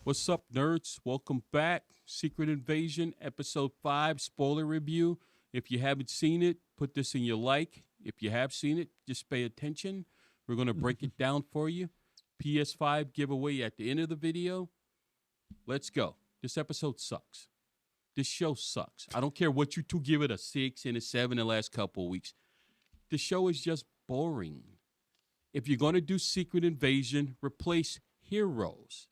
What's up, nerds? Welcome back. Secret Invasion, Episode 5, spoiler review. If you haven't seen it, put this in your like. If you have seen it, just pay attention. We're going to break it down for you. PS5 giveaway at the end of the video. Let's go. This episode sucks. This show sucks. I don't care what you two give it a 6 and a 7 the last couple of weeks. The show is just boring. If you're going to do Secret Invasion, replace heroes.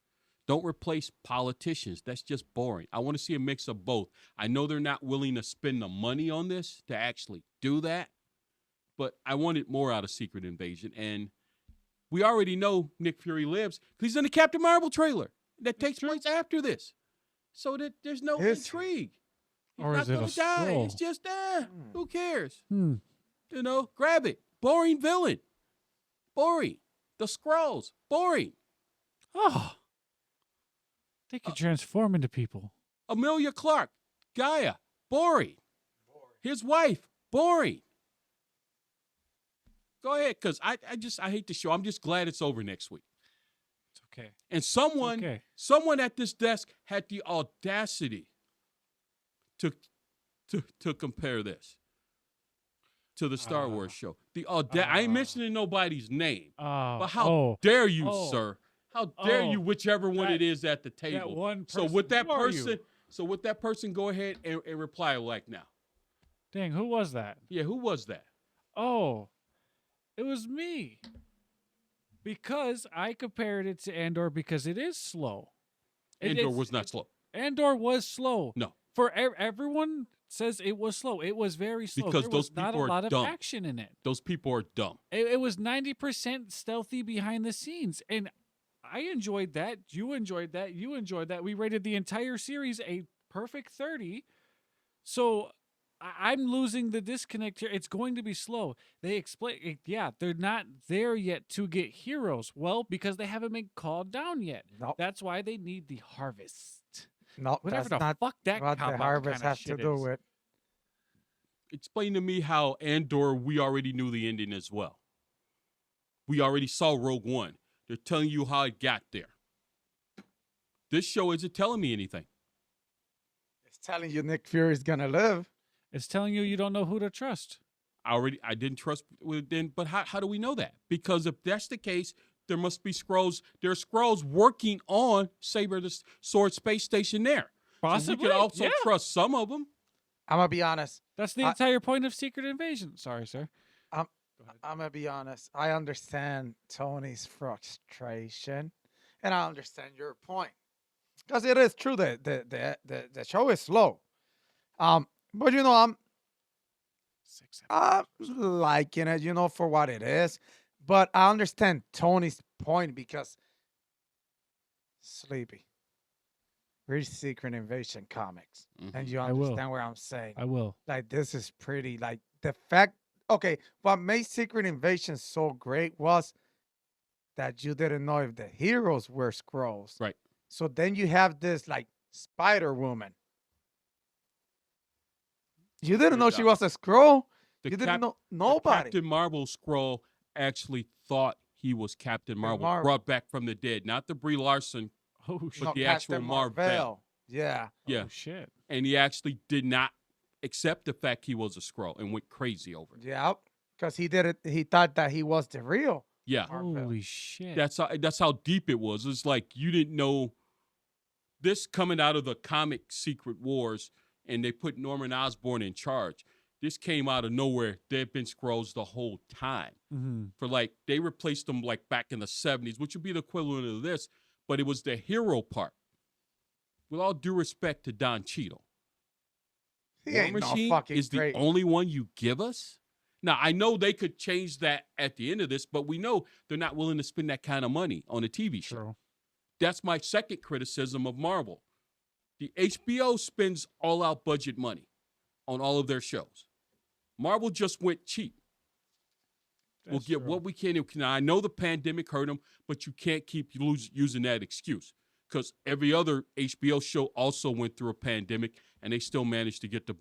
Don't replace politicians. That's just boring. I want to see a mix of both. I know they're not willing to spend the money on this to actually do that, but I wanted more out of Secret Invasion. And we already know Nick Fury lives because he's in the Captain Marvel trailer that takes place after this. So that there's no intrigue. He's or not is it going a to die. scroll? He's just there. Who cares? Hmm. You know, grab it. Boring villain. Boring. The Skrulls. Boring. Oh. They can transform into people. Amelia Clark. Gaia. Boring. His wife. Boring. Go ahead, because I hate the show. I'm just glad it's over next week. It's okay. And Okay. someone at this desk had the audacity to compare this to the Star Wars show. I ain't mentioning nobody's name. But how dare you, sir? How dare you, whichever one it is at the table? That one So person. with that Who are person, you? go ahead and reply like now. Dang, who was that? Yeah, who was that? Oh, it was me. Because I compared it to Andor because it is slow. Andor was not slow. Andor was slow. No. For everyone says it was slow. It was very slow. Because there those was not a people are lot of dumb. action in it. Those people are dumb. It was 90% stealthy behind the scenes. And I enjoyed that. You enjoyed that. You enjoyed that. We rated the entire series a perfect 30. So I'm losing the disconnect here. It's going to be slow. They explain, they're not there yet to get heroes. Well, because they haven't been called down yet. Nope. That's why they need the harvest. No, Whatever that's the not fuck that what the cop-out harvest kinda has to shit do is. with. Explain to me how Andor, we already knew the ending as well. We already saw Rogue One. They're telling you how it got there. This show isn't telling me anything. It's telling you Nick Fury's gonna live. It's telling you don't know who to trust. I didn't trust then, but how do we know that? Because if that's the case, there must be Skrulls. There are Skrulls working on Saber the Sword Space Station there. Possibly. So we could also yeah. trust some of them. I'm gonna be honest. That's the entire point of Secret Invasion. Sorry, sir. I'm gonna be honest. I understand Tony's frustration, and I understand your point, because it is true that the show is slow. But I'm liking it, for what it is. But I understand Tony's point because Sleepy. Read Secret Invasion comics, and you I will. understand what I'm saying. I will. Like, this is pretty, like, the fact, okay, what made Secret Invasion so great was that you didn't know if the heroes were Skrulls. Right. So then you have this, like, Spider-Woman. You didn't know she was a Skrull. You didn't know nobody. Captain Marvel Skrull actually thought he was Captain Marvel, brought back from the dead. Not the Brie Larson, but the actual Captain Marvel. Yeah. Yeah. Oh, shit. And he actually did not accept the fact he was a Skrull and went crazy over it. Yeah. Because he did it. He thought that he was the real. Yeah. Marvel. Holy shit. That's how deep it was. It's like you didn't know this coming out of the comic Secret Wars, and they put Norman Osborn in charge. This came out of nowhere. They've been Skrulls the whole time. Mm-hmm. For like, they replaced them like back in the 70s, which would be the equivalent of this, but it was the hero part. With all due respect to Don Cheadle, He War ain't no Machine fucking is great. the only one you give us? Now, I know they could change that at the end of this, but we know they're not willing to spend that kind of money on a TV show. True. That's my second criticism of Marvel. The HBO spends all-out budget money on all of their shows. Marvel just went cheap. We'll get what we can. Now, I know the pandemic hurt them, but you can't keep using that excuse, because every other HBO show also went through a pandemic, and they still managed to get the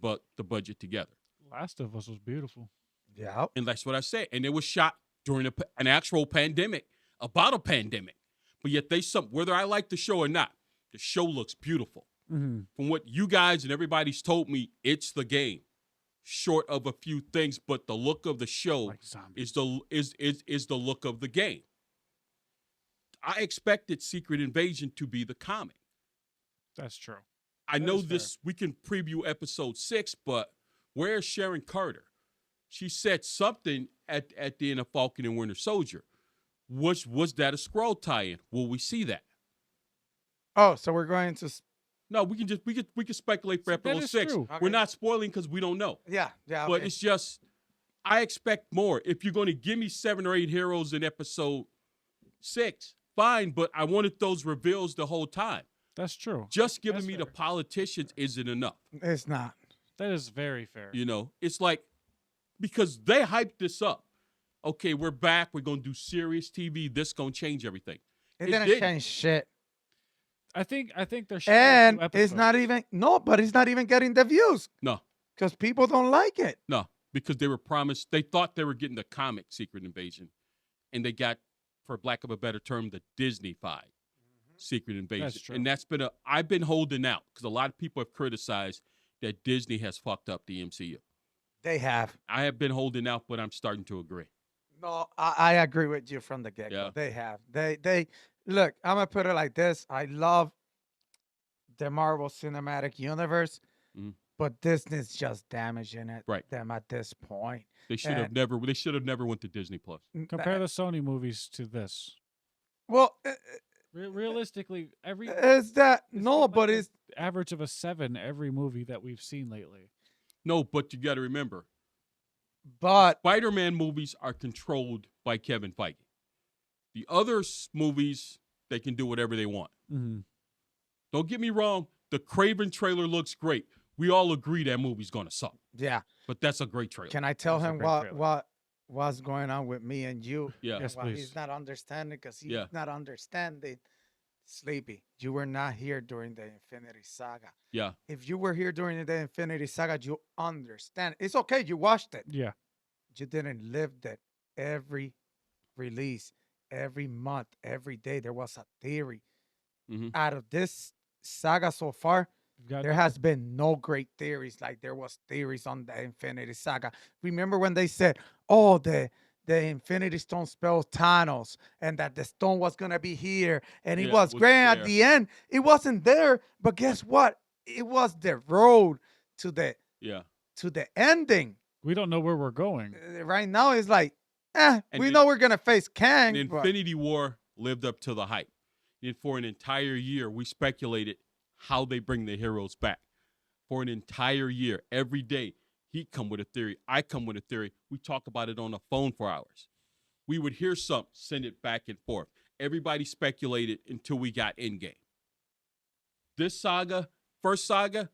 budget together. Last of Us was beautiful. Yeah. And that's what I said. And it was shot during an actual pandemic, about a pandemic. But yet whether I like the show or not, The show looks beautiful. Mm-hmm. From what you guys and everybody's told me, it's the game. Short of a few things, but the look of the show Like zombies. is the look of the game. I expected Secret Invasion to be the comic. That's true. I That know is this. We can preview episode 6, but where's Sharon Carter? She said something at the end of Falcon and Winter Soldier. Was that a Skrull tie-in? Will we see that? Oh, so we're going to. No, we can speculate for That episode is 6. true. We're Okay. not spoiling because we don't know. Yeah. But Okay. it's just, I expect more. If you're going to give me 7 or 8 heroes in episode 6, fine. But I wanted those reveals the whole time. That's true. Just giving That's me the fair. politicians isn't enough. It's not. That is very fair. You know, it's like, because they hyped this up. Okay, we're back. We're going to do serious TV. This going to change everything. It It didn't didn't. change shit. I think they're And it's not even but it's not even getting the views No, because people don't like it. no, because they were promised, they thought they were getting the comic Secret Invasion. And they got, for lack of a better term, the Disney-fied Secret Invasion. true. And I've been holding out because a lot of people have criticized that Disney has fucked up the MCU. They have. I have been holding out, but I'm starting to agree. No, I agree with you from the get go. Yeah. They have. They look. I'm gonna put it like this. I love the Marvel Cinematic Universe, Mhm. but Disney's just damaging it. Right. Them at this point. They should have never went to Disney Plus. Compare the Sony movies to this. Well, Realistically, every is that it's no? like But a it's average of a 7 every movie that we've seen lately. No, but you got to remember, but Spider-Man movies are controlled by Kevin Feige. The other movies, they can do whatever they want. Mm-hmm. Don't get me wrong. The Craven trailer looks great. We all agree that movie's going to suck, yeah. but that's a great trailer. Can I tell That's a him great trailer. what's going on with me and you? Yeah. Yes, Well, please. he's not understanding because he's Yeah. not understanding. Sleepy, you were not here during the Infinity Saga. Yeah. If you were here during the Infinity Saga, you understand. It's okay. You watched it. Yeah. You didn't live that. Every release, every month, every day, there was a theory. Mhm. Out of this saga so far, You've got there has been no great theories like there was theories on the Infinity Saga. Remember when they said, "Oh, the Infinity Stone spells Thanos, and that the stone was gonna be here, and it Yeah, was was great at there. the end. It wasn't there, but guess what? It was the road to the Yeah. ending. We don't know where we're going. Right now, it's like, And we the- know we're gonna face Kang. And but Infinity War lived up to the hype. And for an entire year, we speculated how they bring the heroes back. For an entire year, every day, he'd come with a theory. I come with a theory. We talk about it on the phone for hours. We would hear something, send it back and forth. Everybody speculated until we got Endgame. This saga, first saga,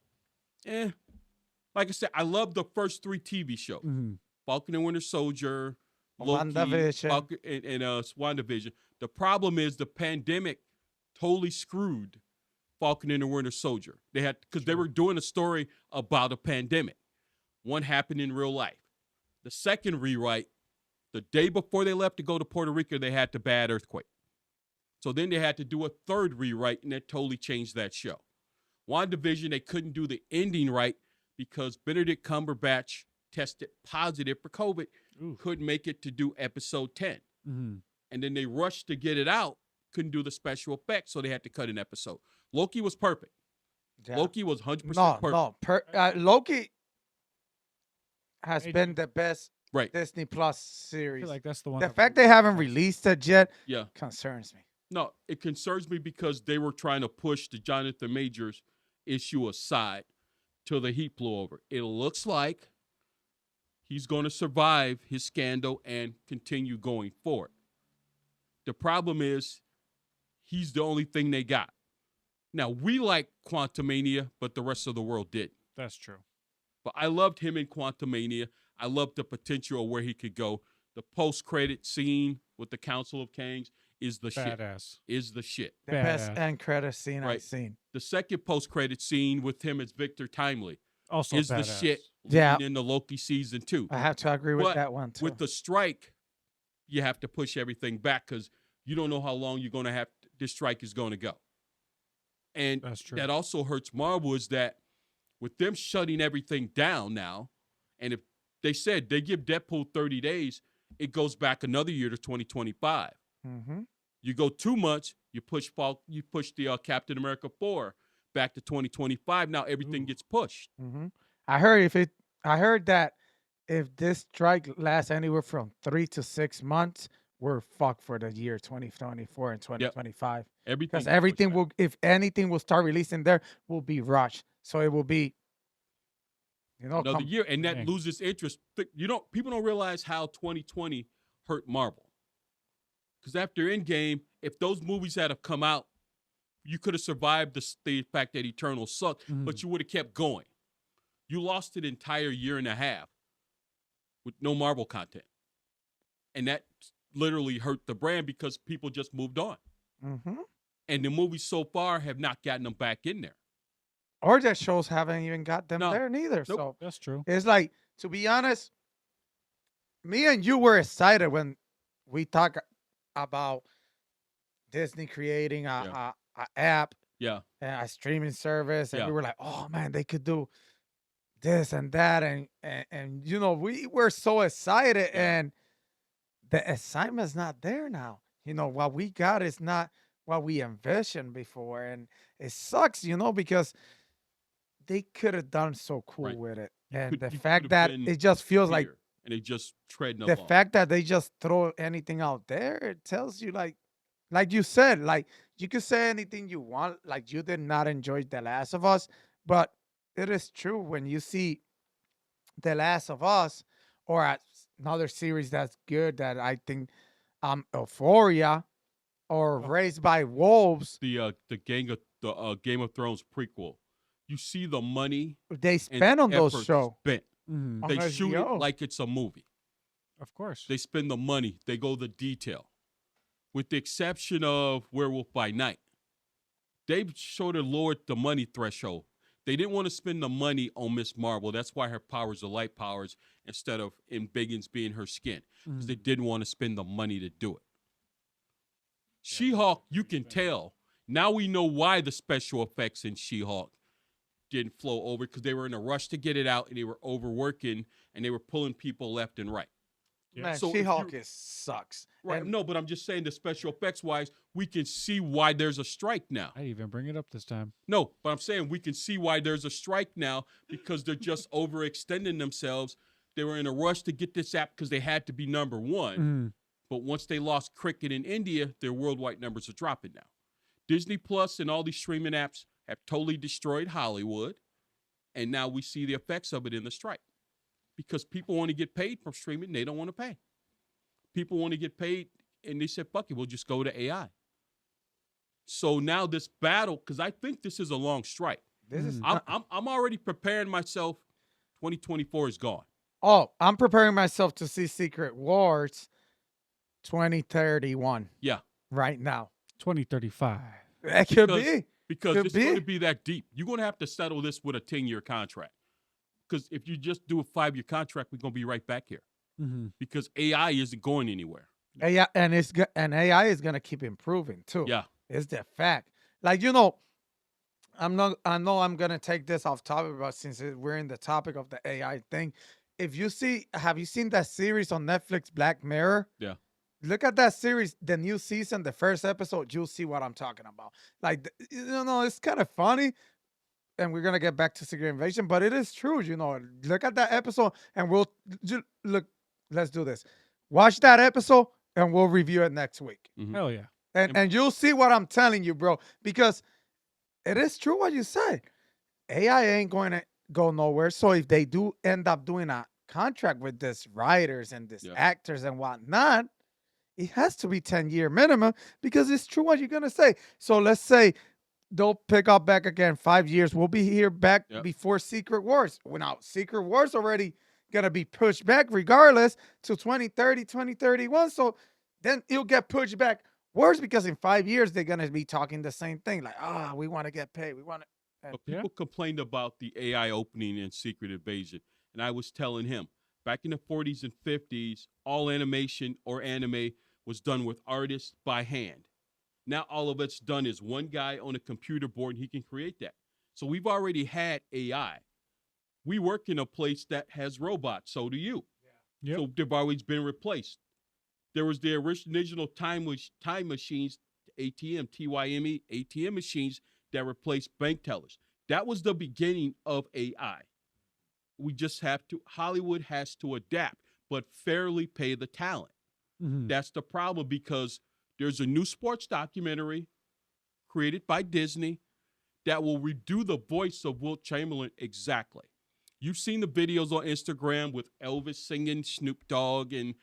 like I said, I love the first 3 TV shows. Mm-hmm. Falcon and Winter Soldier, Loki, WandaVision. Falcon, and WandaVision. The problem is the pandemic totally screwed Falcon and the Winter Soldier. They had, because they were doing a story about a pandemic. One happened in real life. The second rewrite, the day before they left to go to Puerto Rico, they had the bad earthquake. So then they had to do a third rewrite, and that totally changed that show. WandaVision, they couldn't do the ending right because Benedict Cumberbatch tested positive for COVID, Oof. couldn't make it to do episode 10. Mm-hmm. And then they rushed to get it out, couldn't do the special effects, so they had to cut an episode. Loki was perfect. Yeah. Loki was 100% No, perfect. no. Loki has Hey, been the best Right. Disney Plus I series. feel like that's the one. The that- fact they haven't released it yet Yeah. concerns me. No, it concerns me because they were trying to push the Jonathan Majors issue aside till the heat blew over. It looks like he's going to survive his scandal and continue going forward. The problem is he's the only thing they got. Now, we like Quantumania, but the rest of the world didn't. That's true. But I loved him in Quantumania. I loved the potential of where he could go. The post-credit scene with the Council of Kangs is the shit. Badass. Is the shit. The best Badass. end credit scene I've Right. seen. The second post-credit scene with him as Victor Timely Also is the badass. shit Yeah. in the Loki season 2. I have to agree with But that one too. With the strike, you have to push everything back because you don't know how long you're going to have this strike is going to go. And That's true. that also hurts Marvel is that with them shutting everything down now, and if they said they give Deadpool 30 days, it goes back another year to 2025. Mm-hmm. You go 2 months, you push the Captain America 4 back to 2025. Now everything Ooh. gets pushed. Mm-hmm. I heard that if this strike lasts anywhere from 3 to 6 months, we're fucked for the year 2024 and 2025. Everything Because gets pushed everything back. will, if anything will start releasing there, will be rushed. So it will be, Another year, and that Dang. loses interest. People don't realize how 2020 hurt Marvel. Because after Endgame, if those movies had have come out, you could have survived the fact that Eternal sucked, but you would have kept going. You lost an entire year and a half with no Marvel content. And that literally hurt the brand because people just moved on. Mm-hmm. And the movies so far have not gotten them back in there. Or that shows haven't even got them No. there neither. Nope. So That's true. it's like, to be honest, me and you were excited when we talk about Disney creating a app Yeah. and a streaming service, and Yeah. we were like, oh man, they could do this and that, and we were so excited, Yeah. and the excitement's not there now. What we got is not what we envisioned before, and it sucks, because they could have done so cool Right. with it. You And could- the you fact could've that been it just feels like Here, and they just treading the along. fact that they just throw anything out there, it tells you, like you said, like, you could say anything you want, like you did not enjoy The Last of Us, but it is true when you see The Last of Us or another series that's good that I think, Euphoria or Raised by Wolves, the Game of Thrones prequel. You see the money they and spend on those effort shows. spent. Mhm. On They shoot it HBO. like it's a movie. Of course. They spend the money. They go the detail. With the exception of Werewolf by Night, they sort of lowered the money threshold. They didn't want to spend the money on Miss Marvel. That's why her powers are light powers instead of in Biggins being her skin. Because they didn't want to spend the money to do it. She-Hulk, you can tell. Now we know why the special effects in She-Hulk didn't flow over, because they were in a rush to get it out and they were overworking and they were pulling people left and right. Man, So if She-Hulk you- sucks. Right. And No, but I'm just saying the special effects wise, we can see why there's a strike now. I didn't even bring it up this time. No, but I'm saying we can see why there's a strike now because they're just overextending themselves. They were in a rush to get this app because they had to be number one. Mhm. But once they lost Cricket in India, their worldwide numbers are dropping now. Disney Plus and all these streaming apps have totally destroyed Hollywood. And now we see the effects of it in the strike. Because people want to get paid from streaming, they don't want to pay. People want to get paid, and they said, fuck it, we'll just go to AI. So now this battle, because I think this is a long strike. this is I'm already preparing myself. 2024 is gone. I'm preparing myself to see Secret Wars 2031 Yeah. right now. 2035. It could Because- be. Because Could it's going be. to be that deep. You're going to have to settle this with a 10-year contract. Because if you just do a 5-year contract, we're going to be right back here. Mm-hmm. Because AI isn't going anywhere. AI, and AI is gonna keep improving too. Yeah. It's the fact. Like, I know I'm gonna take this off topic, but since we're in the topic of the AI thing, have you seen that series on Netflix, Black Mirror? Yeah. Look at that series, the new season, the first episode. You'll see what I'm talking about. Like, it's kind of funny, and we're gonna get back to Secret Invasion, but it is true. Look at that episode, and look. Let's do this. Watch that episode, and we'll review it next week. Hell yeah. And you'll see what I'm telling you, bro, because it is true what you said. AI ain't going to go nowhere. So if they do end up doing a contract with these writers and these actors and whatnot, it has to be 10-year minimum, because it's true what you're going to say. So let's say they'll pick up back again 5 years. We'll be here back before Secret Wars. Well, now, Secret Wars already going to be pushed back regardless to 2030, 2031. So then it'll get pushed back worse, because in 5 years, they're going to be talking the same thing. Like, we want to get paid. We want to. But people complained about the AI opening in Secret Invasion. And I was telling him, back in the 40s and 50s, all animation or anime was done with artists by hand. Now all of it's done is one guy on a computer board, and he can create that. So we've already had AI. We work in a place that has robots. So do you. Yep. So they've always been replaced. There was the original time machines, ATM, TYME, ATM machines that replaced bank tellers. That was the beginning of AI. We just have to, Hollywood has to adapt, but fairly pay the talent. Mhm. That's the problem, because there's a new sports documentary created by Disney that will redo the voice of Wilt Chamberlain exactly. You've seen the videos on Instagram with Elvis singing, Snoop Dogg, and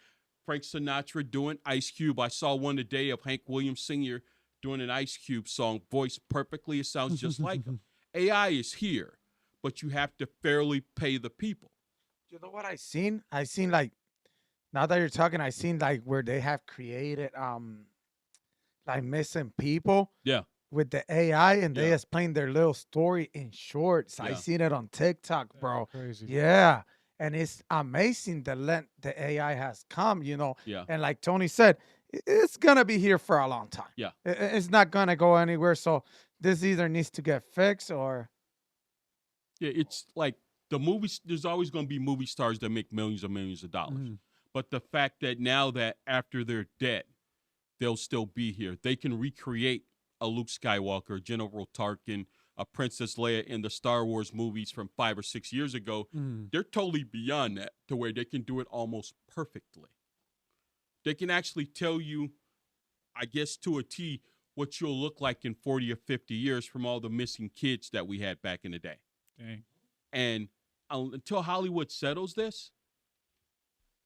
Frank Sinatra doing Ice Cube. I saw one today of Hank Williams Sr. doing an Ice Cube song, voiced perfectly. It sounds just like him. AI is here, but you have to fairly pay the people. You know what I seen? I seen like, now that you're talking, I seen like where they have created like missing people Yeah. with the AI, and they Yeah. explain their little story in shorts. I Yeah. seen it on TikTok, bro. Crazy. Yeah. And it's amazing the length the AI has come, you know. Yeah. And like Tony said, it's gonna be here for a long time. Yeah. It's not gonna go anywhere. So this either needs to get fixed or Yeah, it's like the movies, there's always going to be movie stars that make millions and millions of dollars. Mhm. But the fact that now that after they're dead, they'll still be here. They can recreate a Luke Skywalker, General Tarkin, a Princess Leia in the Star Wars movies from 5 or 6 years ago. Mhm. They're totally beyond that, to where they can do it almost perfectly. They can actually tell you, I guess to a T, what you'll look like in 40 or 50 years from all the missing kids that we had back in the day. Dang. And until Hollywood settles this,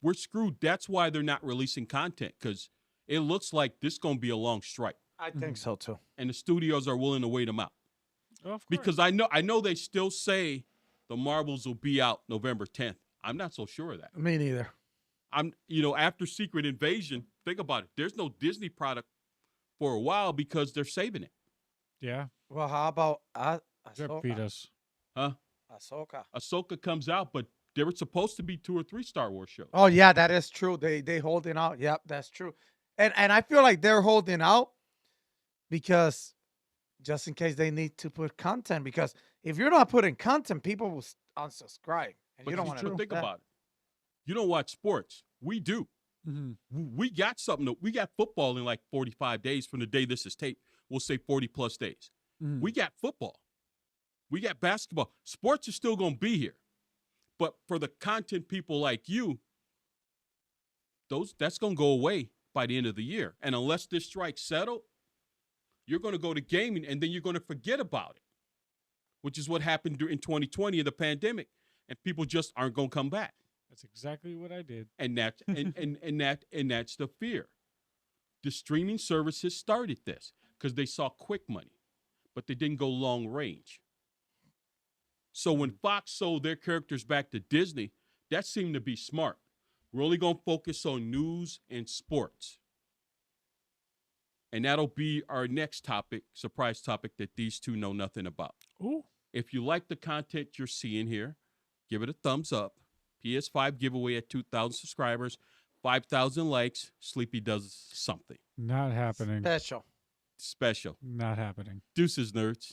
we're screwed. That's why they're not releasing content, because it looks like this is going to be a long strike. I think so too. And the studios are willing to wait them out. Oh, of course. Because I know they still say the Marvels will be out November 10th. I'm not so sure of that. Me neither. After Secret Invasion, think about it. There's no Disney product for a while because they're saving it. Yeah. Well, how about Drip feed us. Huh? Ahsoka? Ahsoka comes out, but there were supposed to be 2 or 3 Star Wars shows. Oh yeah, that is true. They holding out. Yep, that's true. And I feel like they're holding out because just in case they need to put content. Because if you're not putting content, people will unsubscribe, and But you don't want to think about it. You don't watch sports. We do. Mhm. We got something. We got football in like 45 days from the day this is taped. We'll say 40 plus days. Mhm. We got football. We got basketball. Sports is still going to be here. But for the content people like you, that's going to go away by the end of the year. And unless this strike's settled, you're going to go to gaming, and then you're going to forget about it, which is what happened in 2020 in the pandemic. And people just aren't going to come back. That's exactly what I did. And that's that's the fear. The streaming services started this because they saw quick money, but they didn't go long range. So when Fox sold their characters back to Disney, that seemed to be smart. We're only going to focus on news and sports. And that'll be our next topic, surprise topic that these two know nothing about. Ooh. If you like the content you're seeing here, give it a thumbs up. PS5 giveaway at 2,000 subscribers, 5,000 likes. Sleepy does something Not happening. special. special. Not happening. Deuces, nerds.